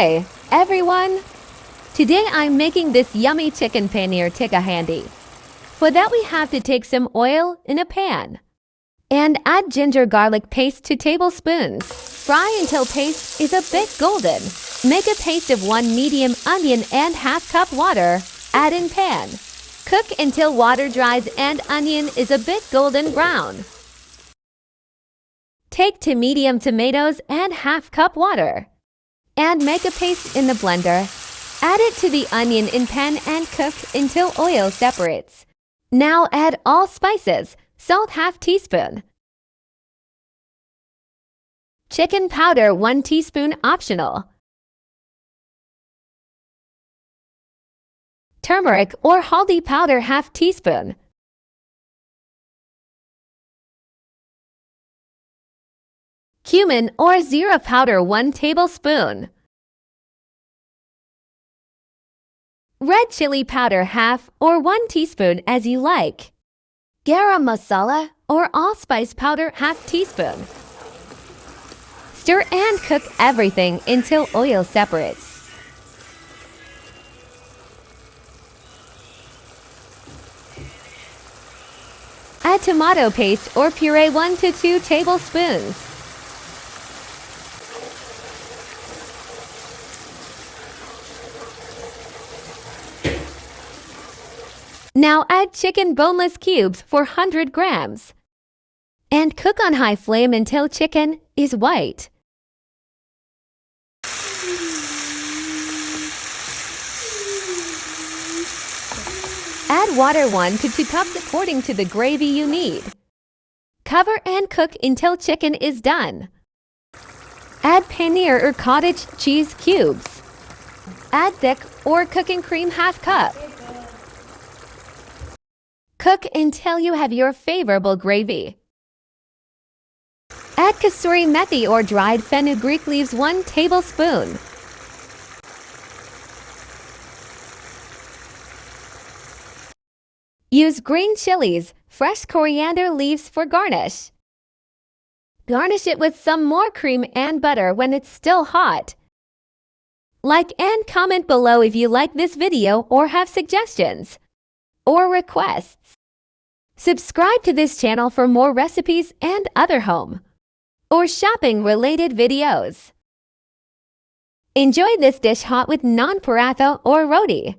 Hi, everyone! Today I'm making this yummy chicken paneer tikka handi. For that we have to take some oil in a pan and add ginger garlic paste 2 tablespoons. Fry until paste is a bit golden. Make a paste of 1 medium onion and half cup water. Add in pan. Cook until water dries and onion is a bit golden brown. Take 2 medium tomatoes and half cup water and make a paste in the blender. Add it to the onion in pan and cook until oil separates. Now add all spices. Salt ½ teaspoon. Chicken powder 1 teaspoon optional. Turmeric or haldi powder ½ teaspoon. Cumin or zira powder 1 tablespoon. Red chili powder half or 1 teaspoon as you like. Garam masala or allspice powder ½ teaspoon. Stir and cook everything until oil separates. Add tomato paste or puree 1 to 2 tablespoons. Now add chicken boneless cubes 400 grams and cook on high flame until chicken is white. Add water 1 to 2 cups according to the gravy you need. Cover and cook until chicken is done. Add paneer or cottage cheese cubes. Add thick or cooking cream ½ cup. Cook until you have your favorable gravy. Add kasuri methi or dried fenugreek leaves 1 tablespoon. Use green chilies, fresh coriander leaves for garnish. Garnish it with some more cream and butter when it's still hot. Like and comment below if you like this video or have suggestions or requests. Subscribe to this channel for more recipes and other home or shopping related videos. Enjoy this dish hot with naan paratha or roti.